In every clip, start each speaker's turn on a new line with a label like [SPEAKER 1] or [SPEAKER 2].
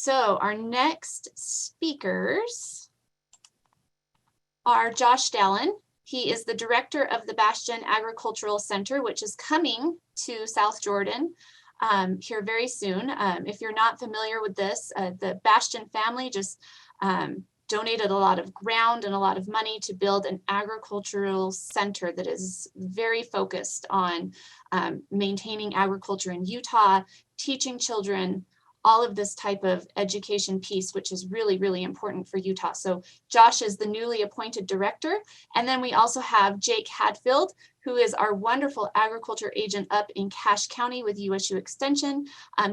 [SPEAKER 1] So our next speakers are Josh Dallin. He is the director of the Bastion Agricultural Center, which is coming to South Jordan here very soon. If you're not familiar with this, the Bastion family just donated a lot of ground and a lot of money to build an agricultural center that is very focused on maintaining agriculture in Utah, teaching children, all of this type of education piece, which is really, really important for Utah. So Josh is the newly appointed director. And then we also have Jake Hadfield, who is our wonderful agriculture agent up in Cache County with USU Extension.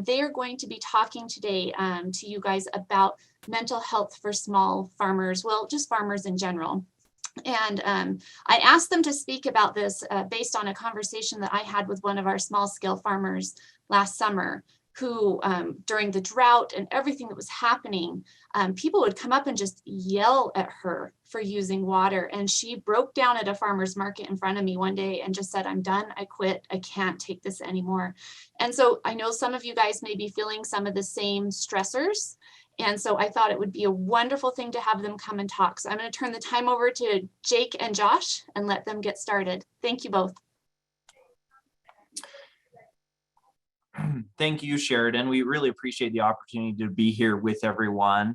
[SPEAKER 1] They are going to be talking today to you guys about mental health for small farmers, well, just farmers in general. And I asked them to speak about this based on a conversation that I had with one of our small scale farmers last summer, who during the drought and everything that was happening, people would come up and just yell at her for using water. And she broke down at a farmer's market in front of me one day and just said, "I'm done, I quit, I can't take this anymore." And so I know some of you guys may be feeling some of the same stressors. And so I thought it would be a wonderful thing to have them come and talk. So I'm going to turn the time over to Jake and Josh and let them get started. Thank you both.
[SPEAKER 2] Thank you, Sheridan. We really appreciate the opportunity to be here with everyone.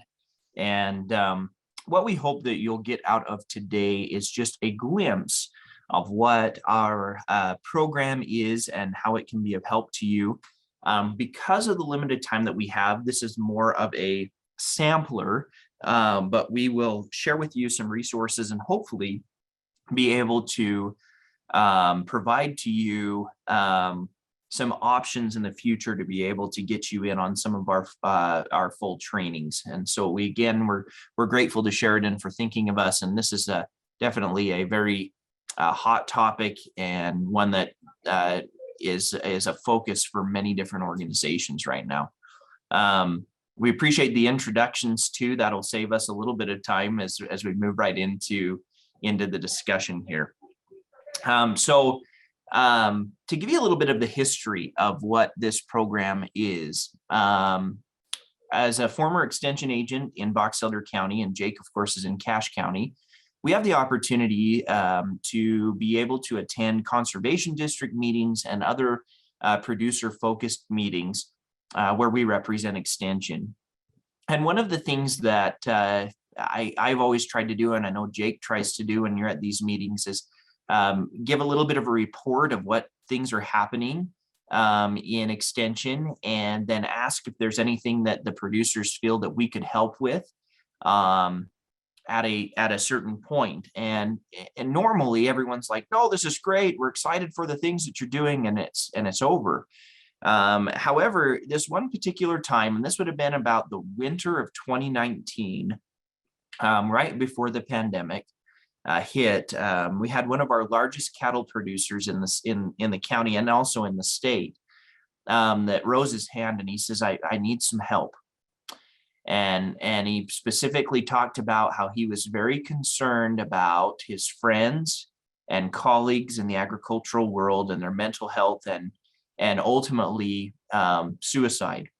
[SPEAKER 2] And what we hope that you'll get out of today is just a glimpse of what our program is and how it can be of help to you. Because of the limited time that we have, this is more of a sampler, but we will share with you some resources and hopefully be able to provide to you some options in the future to be able to get you in on some of our full trainings. And so we're grateful to Sheridan for thinking of us. And this is definitely a very hot topic and one that is a focus for many different organizations right now. We appreciate the introductions too. That'll save us a little bit of time as we move right into the discussion here. To give you a little bit of the history of what this program is, as a former extension agent in Box Elder County, and Jake, of course, is in Cache County, we have the opportunity to be able to attend conservation district meetings and other producer-focused meetings where we represent extension. And one of the things that I've always tried to do, and I know Jake tries to do when you're at these meetings, is give a little bit of a report of what things are happening in extension, and then ask if there's anything that the producers feel that we could help with at a certain point. And normally everyone's like, "No, this is great. We're excited for the things that you're doing," and it's over. However, this one particular time, and this would have been about the winter of 2019, right before the pandemic hit, we had one of our largest cattle producers in the county and also in the state that rose his hand, and he says, I need some help. And he specifically talked about how he was very concerned about his friends and colleagues in the agricultural world and their mental health and ultimately suicide.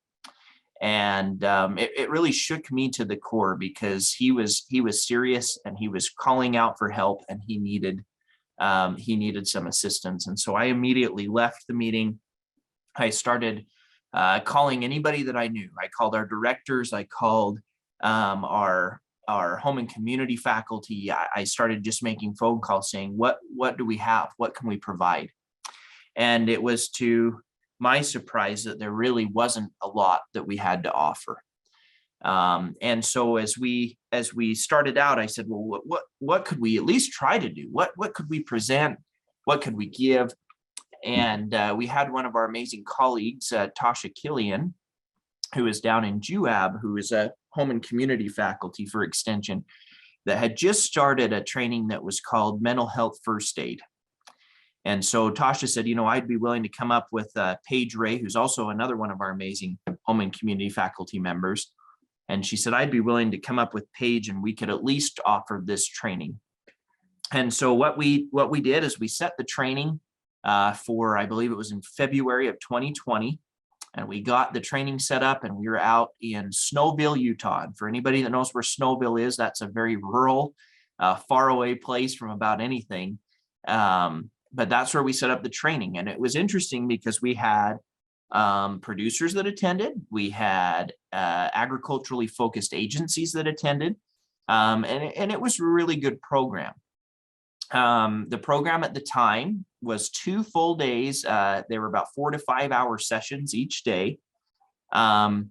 [SPEAKER 2] And it really shook me to the core, because he was serious and he was calling out for help, and he needed some assistance. And so I immediately left the meeting. I started calling anybody that I knew. I called our directors. I called our home and community faculty. I started just making phone calls saying, what do we have? What can we provide? And it was to my surprise that there really wasn't a lot that we had to offer. And so as we started out, I said, well, what could we at least try to do? What could we present? What could we give? And we had one of our amazing colleagues, Tasha Killian, who is down in Juab, who is a home and community faculty for extension, that had just started a training that was called Mental Health First Aid. And so Tasha said, I'd be willing to come up with Paige Ray, who's also another one of our amazing home and community faculty members. And she said, I'd be willing to come up with Paige, and we could at least offer this training. And so what we did is we set the training for, I believe it was in February of 2020. And we got the training set up, and we were out in Snowville, Utah. And for anybody that knows where Snowville is, that's a very rural, far away place from about anything. But that's where we set up the training. And it was interesting because we had producers that attended. We had agriculturally focused agencies that attended. And it was a really good program. The program at the time was 2 full days. They were about 4 to 5 hour sessions each day. To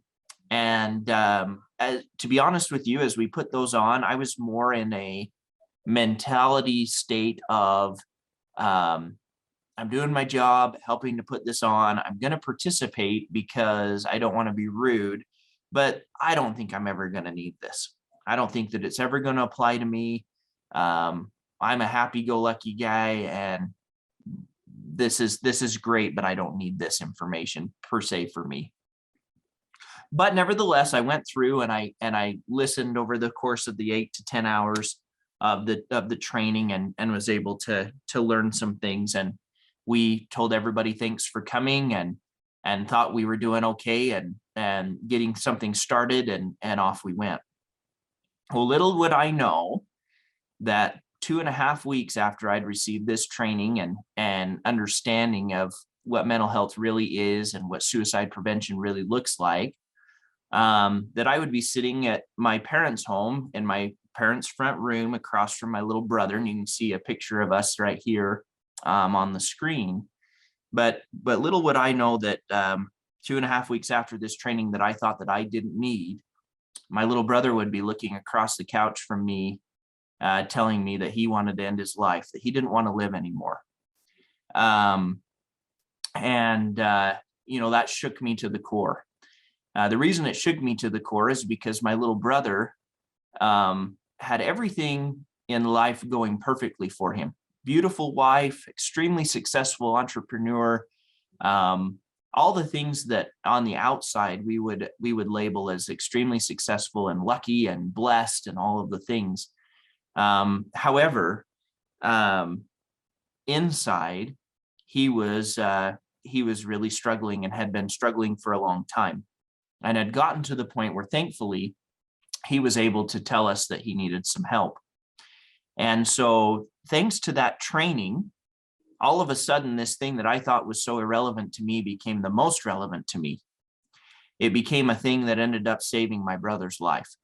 [SPEAKER 2] be honest with you, as we put those on, I was more in a mentality state of, I'm doing my job, helping to put this on. I'm going to participate because I don't want to be rude, but I don't think I'm ever going to need this. I don't think that it's ever going to apply to me. I'm a happy-go-lucky guy, and this is great, but I don't need this information per se for me. But nevertheless, I went through and I listened over the course of the 8 to 10 hours of the training, and was able to learn some things. And we told everybody thanks for coming, and thought we were doing okay and getting something started, and off we went. Well, little would I know that 2.5 weeks after I'd received this training and understanding of what mental health really is and what suicide prevention really looks like, that I would be sitting at my parents' home in my parents' front room across from my little brother. And you can see a picture of us right here on the screen. But little would I know that 2.5 weeks after this training that I thought that I didn't need, my little brother would be looking across the couch from me, telling me that he wanted to end his life, that he didn't want to live anymore. That shook me to the core. The reason it shook me to the core is because my little brother had everything in life going perfectly for him. Beautiful wife, extremely successful entrepreneur, all the things that on the outside we would label as extremely successful and lucky and blessed and all of the things. However, inside he was really struggling, and had been struggling for a long time, and had gotten to the point where thankfully he was able to tell us that he needed some help. And so thanks to that training, all of a sudden, this thing that I thought was so irrelevant to me became the most relevant to me. It became a thing that ended up saving my brother's life.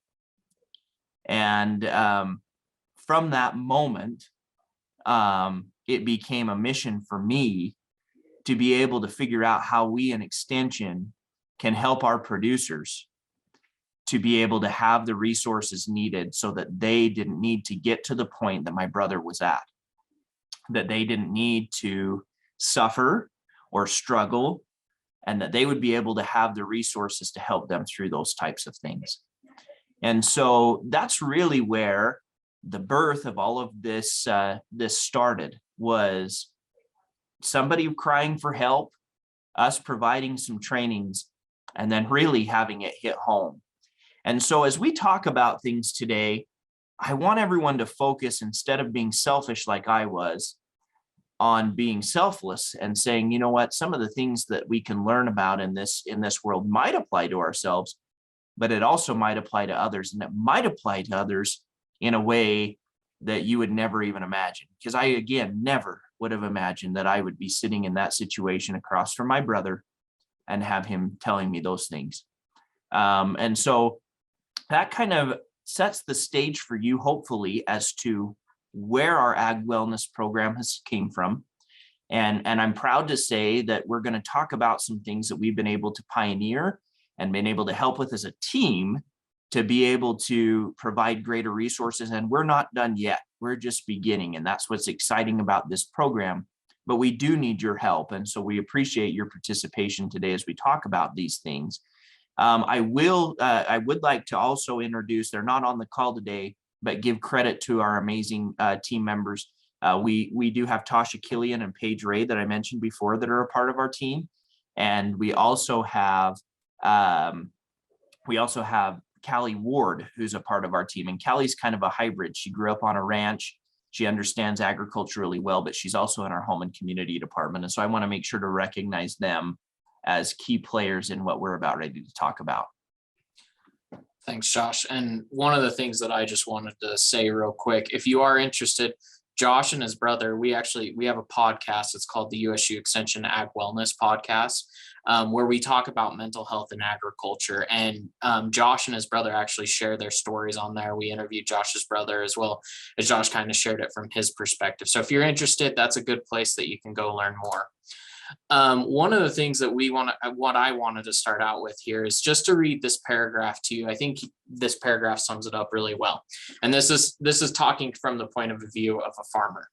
[SPEAKER 2] And from that moment, it became a mission for me to be able to figure out how we in Extension can help our producers to be able to have the resources needed so that they didn't need to get to the point that my brother was at, that they didn't need to suffer or struggle, and that they would be able to have the resources to help them through those types of things. And so that's really where the birth of all of this started, was somebody crying for help, us providing some trainings, and then really having it hit home. And so as we talk about things today, I want everyone to focus, instead of being selfish like I was, on being selfless and saying, you know what, some of the things that we can learn about in this world might apply to ourselves, but it also might apply to others, and it might apply to others in a way that you would never even imagine. Because I, again, never would have imagined that I would be sitting in that situation across from my brother and have him telling me those things. And so that kind of sets the stage for you, hopefully, as to where our ag wellness program has came from. And I'm proud to say that we're going to talk about some things that we've been able to pioneer and been able to help with as a team to be able to provide greater resources. And we're not done yet. We're just beginning. And that's what's exciting about this program. But we do need your help. And so we appreciate your participation today as we talk about these things. I would like to also introduce, they're not on the call today, but give credit to our amazing team members. We do have Tasha Killian and Paige Ray that I mentioned before that are a part of our team. And we also have Callie Ward, who's a part of our team. And Callie's kind of a hybrid. She grew up on a ranch. She understands agriculture really well, but she's also in our home and community department. And so I want to make sure to recognize them as key players in what we're about ready to talk about.
[SPEAKER 3] Thanks, Josh. And one of the things that I just wanted to say real quick, if you are interested, Josh and his brother, we have a podcast. It's called the USU Extension Ag Wellness Podcast, where we talk about mental health and agriculture. And Josh and his brother actually share their stories on there. We interviewed Josh's brother as well as Josh kind of shared it from his perspective. So if you're interested, that's a good place that you can go learn more. One of the things that what I wanted to start out with here is just to read this paragraph to you. I think this paragraph sums it up really well. And this is talking from the point of view of a farmer.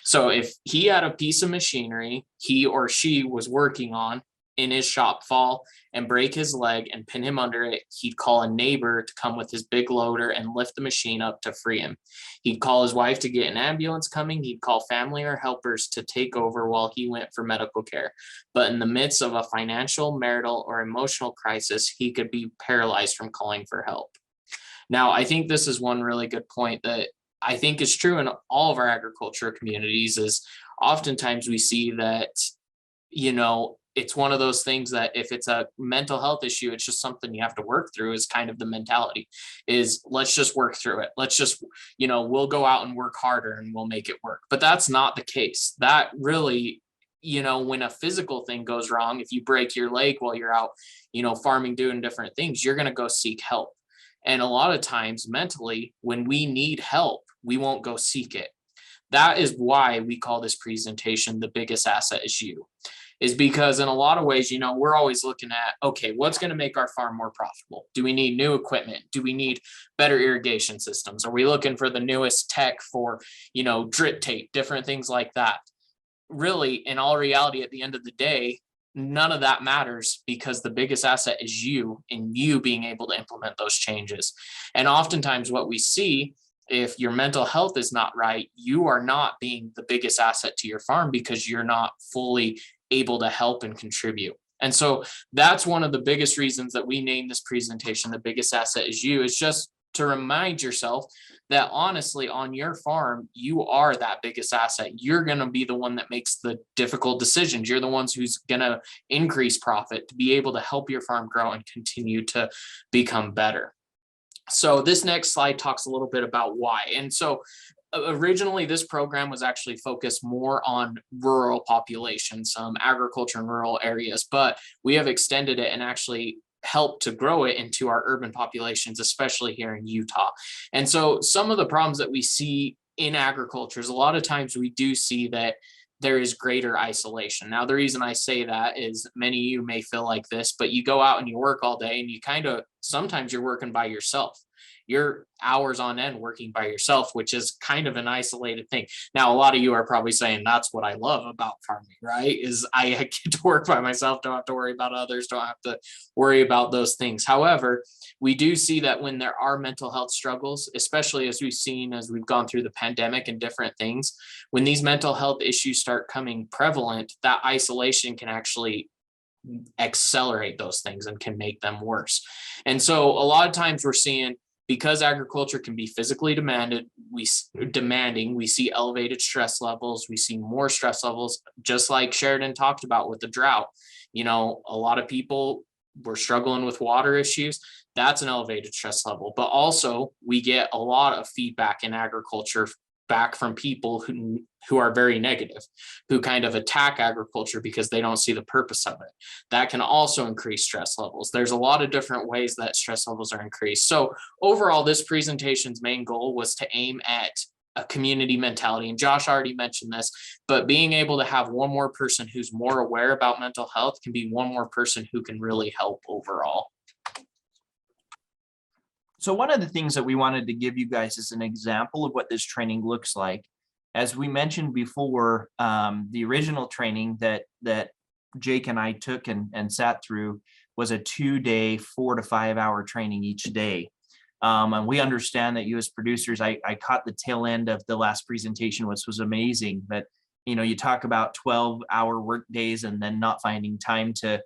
[SPEAKER 3] So if he had a piece of machinery he or she was working on in his shop fall and break his leg and pin him under it, he'd call a neighbor to come with his big loader and lift the machine up to free him. He'd call his wife to get an ambulance coming. He'd call family or helpers to take over while he went for medical care. But in the midst of a financial, marital, or emotional crisis, he could be paralyzed from calling for help. Now, I think this is one really good point that I think is true in all of our agriculture communities is oftentimes we see that, it's one of those things that if it's a mental health issue, it's just something you have to work through is kind of the mentality is let's just work through it. Let's just, we'll go out and work harder and we'll make it work. But that's not the case. That really, when a physical thing goes wrong, if you break your leg while you're out, farming, doing different things, you're going to go seek help. And a lot of times mentally, when we need help, we won't go seek it. That is why we call this presentation, The Biggest Asset Is You. Is because in a lot of ways, we're always looking at, okay, what's going to make our farm more profitable? Do we need new equipment? Do we need better irrigation systems? Are we looking for the newest tech for, drip tape, different things like that? Really, in all reality, at the end of the day, none of that matters because the biggest asset is you and you being able to implement those changes. And oftentimes what we see, if your mental health is not right, you are not being the biggest asset to your farm because you're not fully able to help and contribute. And so that's one of the biggest reasons that we named this presentation, The Biggest Asset Is You, is just to remind yourself that honestly on your farm, you are that biggest asset. You're going to be the one that makes the difficult decisions. You're the ones who's going to increase profit to be able to help your farm grow and continue to become better. So this next slide talks a little bit about why. And so originally, this program was actually focused more on rural populations, agriculture in rural areas, but we have extended it and actually helped to grow it into our urban populations, especially here in Utah. And so some of the problems that we see in agriculture is a lot of times we do see that there is greater isolation. Now, the reason I say that is many of you may feel like this, but you go out and you work all day and you sometimes you're working by yourself. You're hours on end working by yourself, which is kind of an isolated thing. Now, a lot of you are probably saying that's what I love about farming, right? Is I get to work by myself, don't have to worry about others, don't have to worry about those things. However, we do see that when there are mental health struggles, especially as we've seen as we've gone through the pandemic and different things, when these mental health issues start coming prevalent, that isolation can actually accelerate those things and can make them worse. And so a lot of times we're seeing, because agriculture can be physically demanding, we see elevated stress levels, we see more stress levels, just like Sheridan talked about with the drought. A lot of people were struggling with water issues. That's an elevated stress level. But also we get a lot of feedback in agriculture back from people who are very negative, who kind of attack agriculture because they don't see the purpose of it. That can also increase stress levels. There's a lot of different ways that stress levels are increased. So overall, this presentation's main goal was to aim at a community mentality. And Josh already mentioned this, but being able to have one more person who's more aware about mental health can be one more person who can really help overall.
[SPEAKER 2] So one of the things that we wanted to give you guys is an example of what this training looks like. As we mentioned before, the original training that Jake and I took and sat through was a 2-day, 4 to 5 hour training each day. And we understand that you as producers, I caught the tail end of the last presentation, which was amazing. But you talk about 12-hour work days and then not finding time to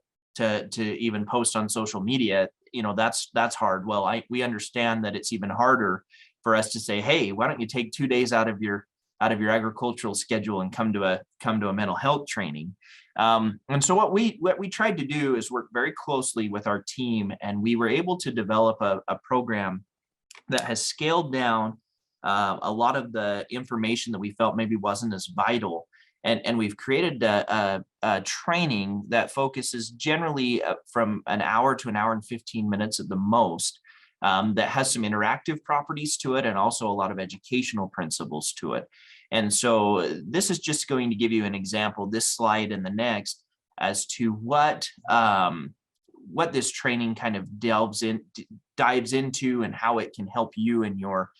[SPEAKER 2] even post on social media. That's hard. Well, we understand that it's even harder for us to say, hey, why don't you take 2 days out of your out of your agricultural schedule and come to a mental health training. And so what we tried to do is work very closely with our team, and we were able to develop a program that has scaled down a lot of the information that we felt maybe wasn't as vital. And we've created a training that focuses generally from an hour to an hour and 15 minutes at the most, that has some interactive properties to it and also a lot of educational principles to it. And so this is just going to give you an example, this slide and the next, as to what this training kind of dives into and how it can help you in your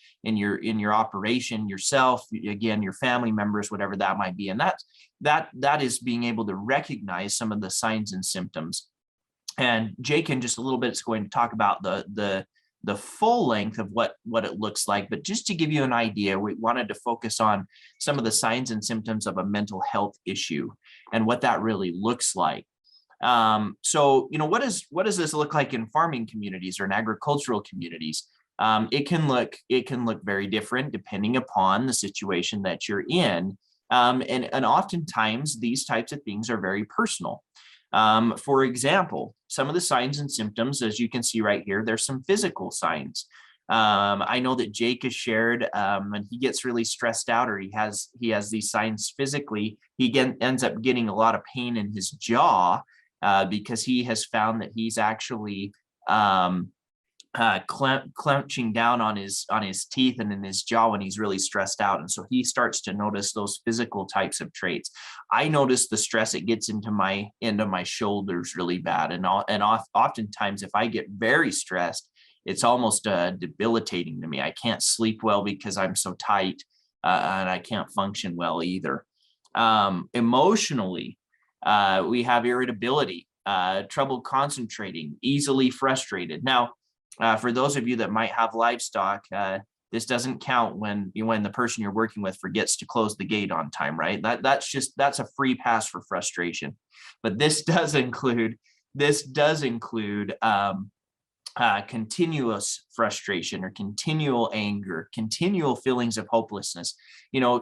[SPEAKER 2] operation, yourself, again, your family members, whatever that might be. And that is being able to recognize some of the signs and symptoms. And Jake in just a little bit is going to talk about the full length of what it looks like. But just to give you an idea, we wanted to focus on some of the signs and symptoms of a mental health issue and what that really looks like. So, what does this look like in farming communities or in agricultural communities? It can look very different depending upon the situation that you're in. And oftentimes these types of things are very personal. For example, some of the signs and symptoms, as you can see right here, there's some physical signs. I know that Jake has shared when he gets really stressed out or he has these signs physically, he ends up getting a lot of pain in his jaw because he has found that he's actually clenching down on his teeth and in his jaw when he's really stressed out. And so he starts to notice those physical types of traits. I notice the stress, it gets into my shoulders really bad. And oftentimes if I get very stressed, it's almost debilitating to me. I can't sleep well because I'm so tight, and I can't function well either. Emotionally, we have irritability, trouble concentrating, easily frustrated. Now, for those of you that might have livestock, this doesn't count when the person you're working with forgets to close the gate on time, right? That's a free pass for frustration. But this does include continuous frustration or continual anger, continual feelings of hopelessness.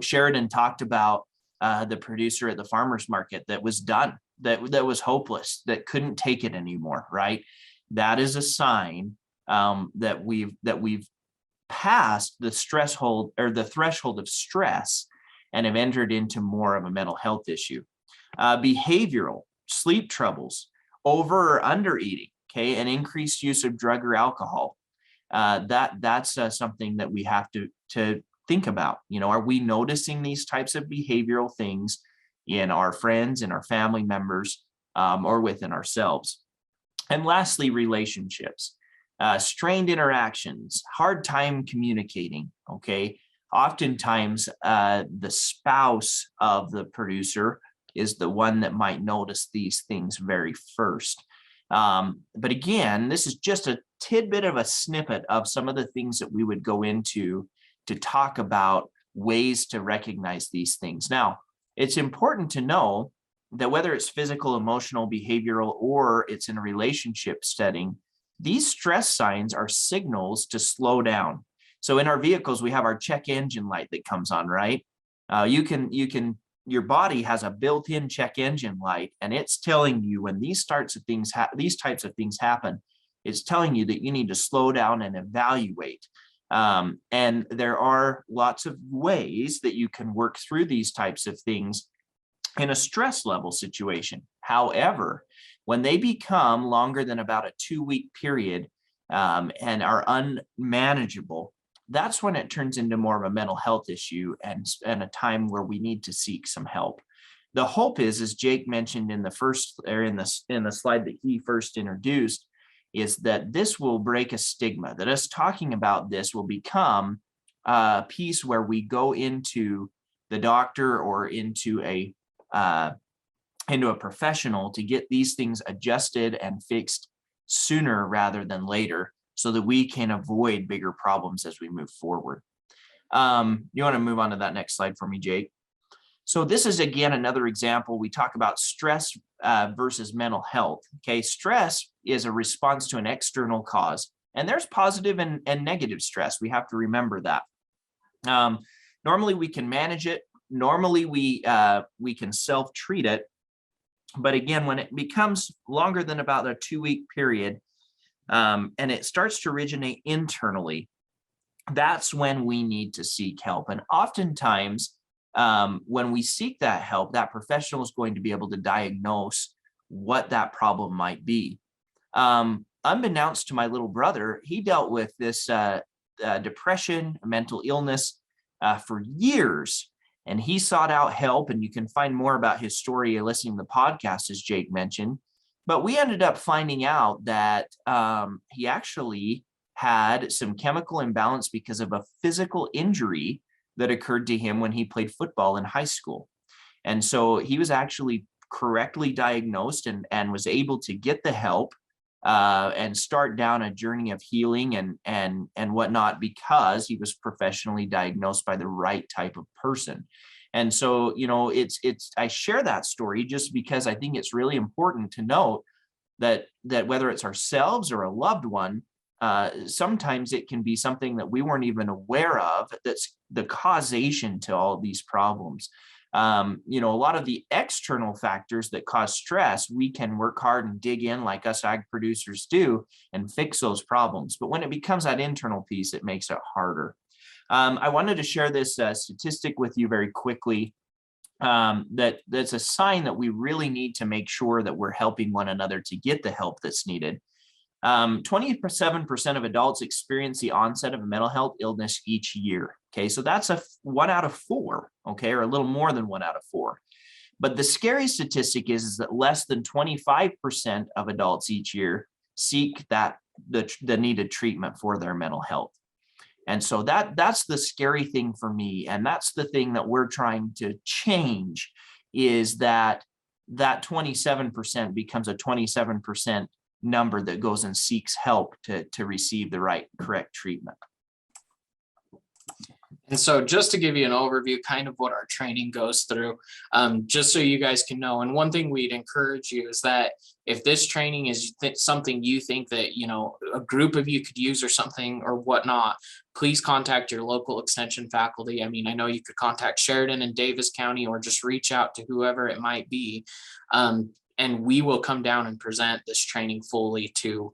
[SPEAKER 2] Sheridan talked about the producer at the farmer's market that was done, that was hopeless, that couldn't take it anymore, right? That is a sign that we've passed the threshold of stress and have entered into more of a mental health issue. Behavioral, sleep troubles, over or under eating, okay, and increased use of drug or alcohol. That's something that we have to think about. Are we noticing these types of behavioral things in our friends, in our family members, or within ourselves? And lastly, relationships. Strained interactions, hard time communicating, okay? Oftentimes, the spouse of the producer is the one that might notice these things very first. But again, this is just a tidbit of a snippet of some of the things that we would go into to talk about ways to recognize these things. Now, it's important to know that whether it's physical, emotional, behavioral, or it's in a relationship setting, these stress signs are signals to slow down. So in our vehicles, we have our check engine light that comes on, right? Your body has a built-in check engine light, and it's telling you when these types of things happen, it's telling you that you need to slow down and evaluate. And there are lots of ways that you can work through these types of things in a stress level situation. However, when they become longer than about a 2-week period and are unmanageable, that's when it turns into more of a mental health issue and a time where we need to seek some help. The hope is, as Jake mentioned in the slide that he first introduced, is that this will break a stigma, that us talking about this will become a piece where we go into the doctor or into a professional to get these things adjusted and fixed sooner rather than later, so that we can avoid bigger problems as we move forward. You want to move on to that next slide for me, Jake? So this is, again, another example. We talk about stress versus mental health. Okay, stress is a response to an external cause, and there's positive and negative stress. We have to remember that. Normally we can manage it. Normally we can self-treat it. But again, when it becomes longer than about a 2-week period, and it starts to originate internally, that's when we need to seek help. And oftentimes, when we seek that help, that professional is going to be able to diagnose what that problem might be. Unbeknownst to my little brother, he dealt with this depression, mental illness for years, and he sought out help. And you can find more about his story listening to the podcast, as Jake mentioned. But we ended up finding out that he actually had some chemical imbalance because of a physical injury that occurred to him when he played football in high school. And so he was actually correctly diagnosed and was able to get the help and start down a journey of healing and whatnot, because he was professionally diagnosed by the right type of person. And so, I share that story just because I think it's really important to note that whether it's ourselves or a loved one, sometimes it can be something that we weren't even aware of that's the causation to all these problems. A lot of the external factors that cause stress, we can work hard and dig in like us ag producers do and fix those problems. But when it becomes that internal piece, it makes it harder. I wanted to share this statistic with you very quickly. That's a sign that we really need to make sure that we're helping one another to get the help that's needed. 27% of adults experience the onset of a mental health illness each year. Okay, so that's 1 out of 4, okay, or a little more than 1 out of 4. But the scary statistic is that less than 25% of adults each year seek the needed treatment for their mental health. And so that's the scary thing for me. And that's the thing that we're trying to change, is that 27% becomes a 27% number that goes and seeks help to receive the correct treatment.
[SPEAKER 3] And so just to give you an overview, kind of what our training goes through, just so you guys can know. And one thing we'd encourage you is that if this training is something you think that, a group of you could use or something or whatnot, please contact your local extension faculty. I mean, I know you could contact Sheridan and Davis County, or just reach out to whoever it might be. And we will come down and present this training fully to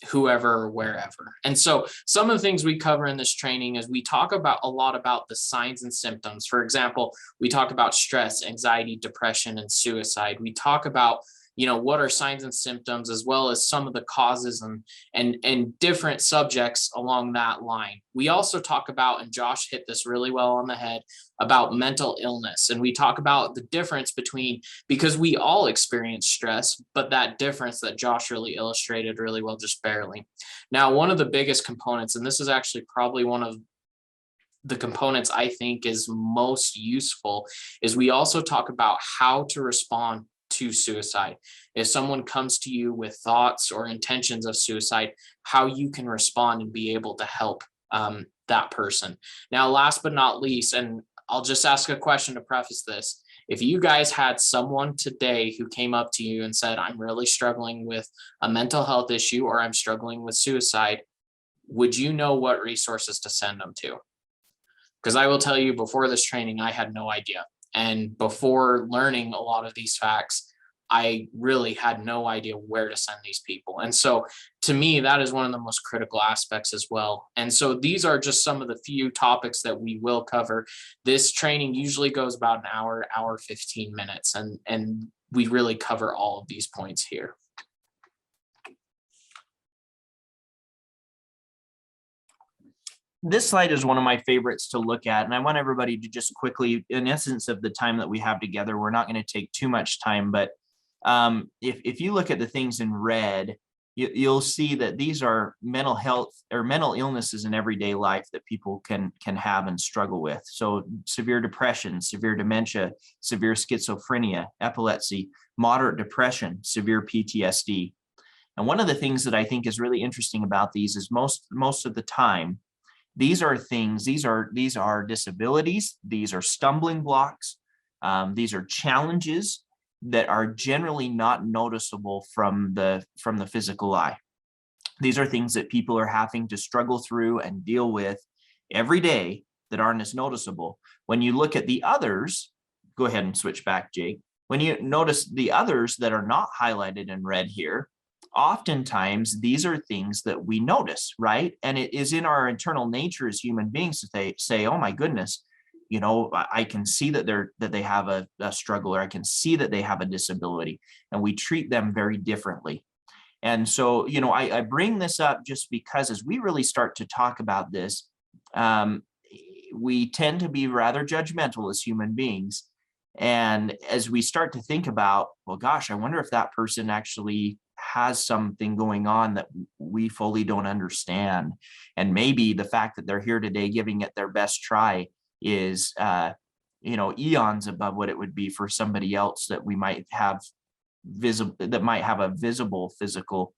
[SPEAKER 3] whoever or wherever. And so some of the things we cover in this training is we talk about a lot about the signs and symptoms. For example, we talk about stress, anxiety, depression, and suicide. We talk about, what are signs and symptoms, as well as some of the causes and different subjects along that line. We also talk about, and Josh hit this really well on the head, about mental illness. And we talk about the difference between, because we all experience stress, but that difference that Josh really illustrated really well, just barely. Now, one of the biggest components, and this is actually probably one of the components I think is most useful, is we also talk about how to respond to suicide. If someone comes to you with thoughts or intentions of suicide, how you can respond and be able to help that person. Now, last but not least, and I'll just ask a question to preface this. If you guys had someone today who came up to you and said, I'm really struggling with a mental health issue, or I'm struggling with suicide, would you know what resources to send them to? Because I will tell you, before this training, I had no idea. And before learning a lot of these facts, I really had no idea where to send these people. And so to me, that is one of the most critical aspects as well. And so these are just some of the few topics that we will cover. This training usually goes about an hour, 15 minutes, and we really cover all of these points here.
[SPEAKER 2] This slide is one of my favorites to look at, and I want everybody to just quickly, in essence of the time that we have together, we're not going to take too much time, but if you look at the things in red, you'll see that these are mental health or mental illnesses in everyday life that people can have and struggle with. So severe depression, severe dementia, severe schizophrenia, epilepsy, moderate depression, severe PTSD. And one of the things that I think is really interesting about these is most of the time, these are disabilities, these are stumbling blocks, these are challenges that are generally not noticeable from the physical eye. These are things that people are having to struggle through and deal with every day that aren't as noticeable. When you look at the others, go ahead and switch back, Jake. When you notice the others that are not highlighted in red here, oftentimes these are things that we notice, right? And it is in our internal nature as human beings to say, oh my goodness, you know, I can see that they have a struggle, or I can see that they have a disability, and we treat them very differently. And so, you know, I bring this up just because as we really start to talk about this, we tend to be rather judgmental as human beings. And as we start to think about, well, gosh, I wonder if that person actually has something going on that we fully don't understand. And maybe the fact that they're here today giving it their best try is, you know, eons above what it would be for somebody else that we might have a visible physical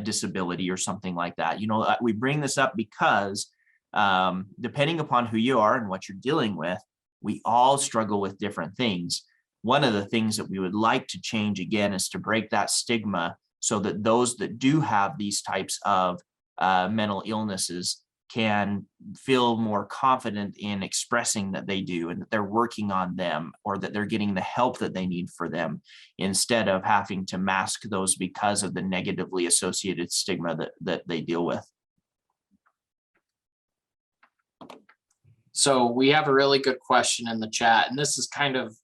[SPEAKER 2] disability or something like that. You know, we bring this up because depending upon who you are and what you're dealing with, we all struggle with different things. One of the things that we would like to change again is to break that stigma so that those that do have these types of mental illnesses can feel more confident in expressing that they do and that they're working on them, or that they're getting the help that they need for them, instead of having to mask those because of the negatively associated stigma that they deal with.
[SPEAKER 3] So we have a really good question in the chat, and this is kind of,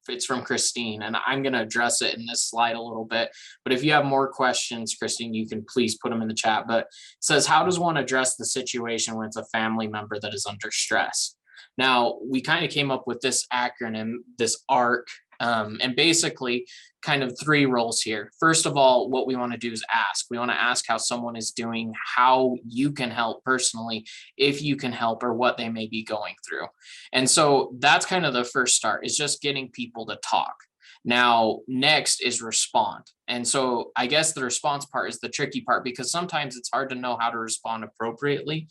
[SPEAKER 3] it's from Christine, and I'm going to address it in this slide a little bit. But if you have more questions, Christine, you can please put them in the chat. But it says, how does one address the situation when it's a family member that is under stress? Now, we kind of came up with this acronym, this ARC, and basically kind of three roles here. First of all, what we want to do is ask. We want to ask how someone is doing, how you can help personally, if you can help, or what they may be going through. And so that's kind of the first start, is just getting people to talk. Now, next is respond. And so I guess the response part is the tricky part, because sometimes it's hard to know how to respond appropriately.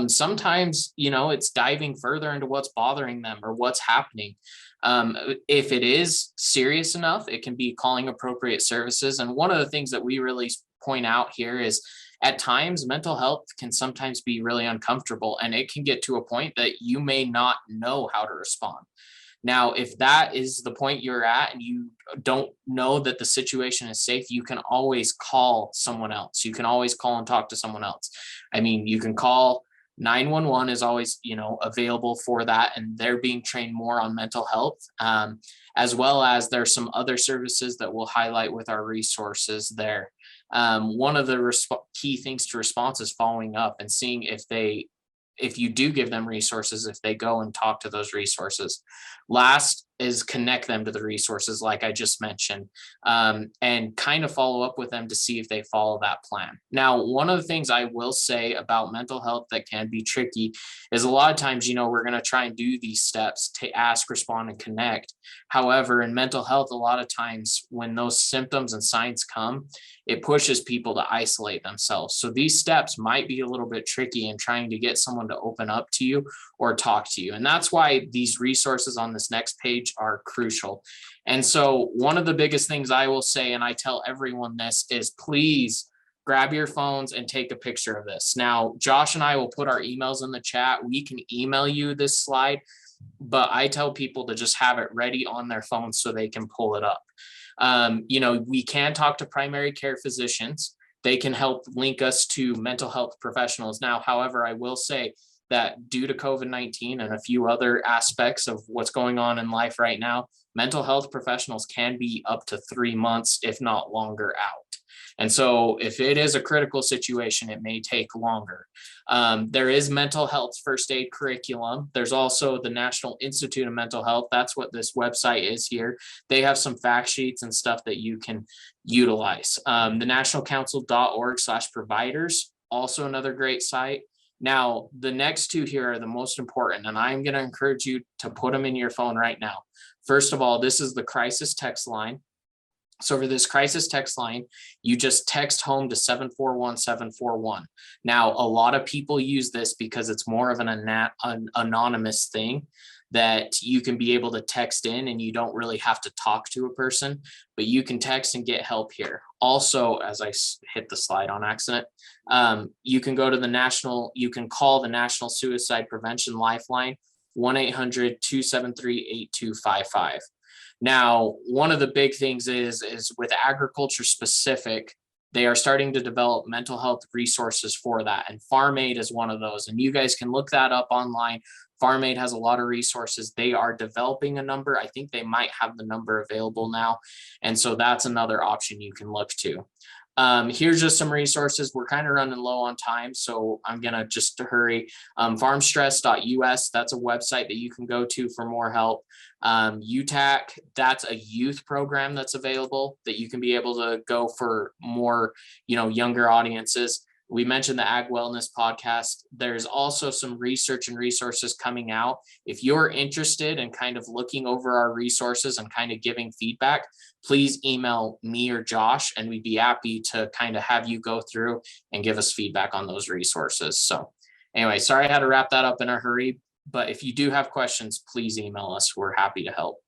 [SPEAKER 3] Sometimes, you know, it's diving further into what's bothering them or what's happening. If it is serious enough, it can be calling appropriate services. And one of the things that we really point out here is, at times, mental health can sometimes be really uncomfortable, and it can get to a point that you may not know how to respond. Now, if that is the point you're at and you don't know that the situation is safe, you can always call someone else. You can always call and talk to someone else. I mean, you can call 911 is always, you know, available for that, and they're being trained more on mental health, as well as there's some other services that we'll highlight with our resources there. One of the key things to response is following up and seeing if you do give them resources, if they go and talk to those resources. Last is connect them to the resources, like I just mentioned, and kind of follow up with them to see if they follow that plan. Now, one of the things I will say about mental health that can be tricky is a lot of times, you know, we're going to try and do these steps to ask, respond, and connect. However, in mental health, a lot of times when those symptoms and signs come, it pushes people to isolate themselves. So these steps might be a little bit tricky in trying to get someone to open up to you or talk to you. And that's why these resources on this next page are crucial. And so one of the biggest things I will say, and I tell everyone this, is please grab your phones and take a picture of this. Now, Josh and I will put our emails in the chat. We can email you this slide, but I tell people to just have it ready on their phone so they can pull it up. You know, we can talk to primary care physicians. They can help link us to mental health professionals. Now, however, I will say that due to COVID-19 and a few other aspects of what's going on in life right now, mental health professionals can be up to 3 months, if not longer, out. And so if it is a critical situation, it may take longer. There is mental health first aid curriculum. There's also the National Institute of Mental Health. That's what this website is here. They have some fact sheets and stuff that you can utilize. The nationalcouncil.org/providers, also another great site. Now, the next two here are the most important, and I'm going to encourage you to put them in your phone right now. First of all, this is the crisis text line. So for this crisis text line, you just text home to 741-741. Now, a lot of people use this because it's more of an anonymous thing. that you can be able to text in, and you don't really have to talk to a person, but you can text and get help here. Also, as I hit the slide on accident, you can go to you can call the National Suicide Prevention Lifeline, 1-800-273-8255. Now, one of the big things is with agriculture specific, they are starting to develop mental health resources for that. And Farm Aid is one of those. And you guys can look that up online. Farm Aid has a lot of resources. They are developing a number. I think they might have the number available now. And so that's another option you can look to. Here's just some resources. We're kind of running low on time, so I'm gonna just hurry. Farmstress.us, that's a website that you can go to for more help. UTAC, that's a youth program that's available that you can be able to go for more, younger audiences. We mentioned the Ag Wellness podcast. There's also some research and resources coming out. If you're interested in kind of looking over our resources and kind of giving feedback, please email me or Josh, and we'd be happy to kind of have you go through and give us feedback on those resources. So anyway, sorry I had to wrap that up in a hurry, but if you do have questions, please email us. We're happy to help.